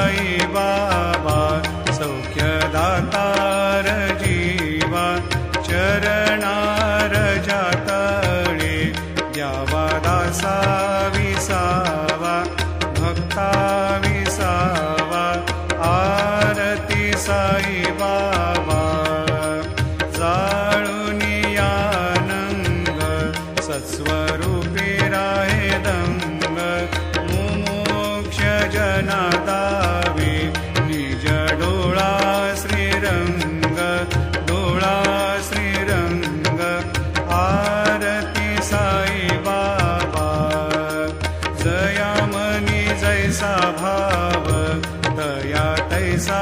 साई बाबा सौख्यदातार जीवा चरणार जातळे द्यावा दासा विसावा भक्ता विसावा आरती साई बाबा जाळूनी आनंद सत्स्वरूपी राहे दंग मुमोक्ष जना दावे निज डोळा श्रीरंग डोळा श्रीरंग आरती साई बाबा जया मनी जैसा भाव दया तैसा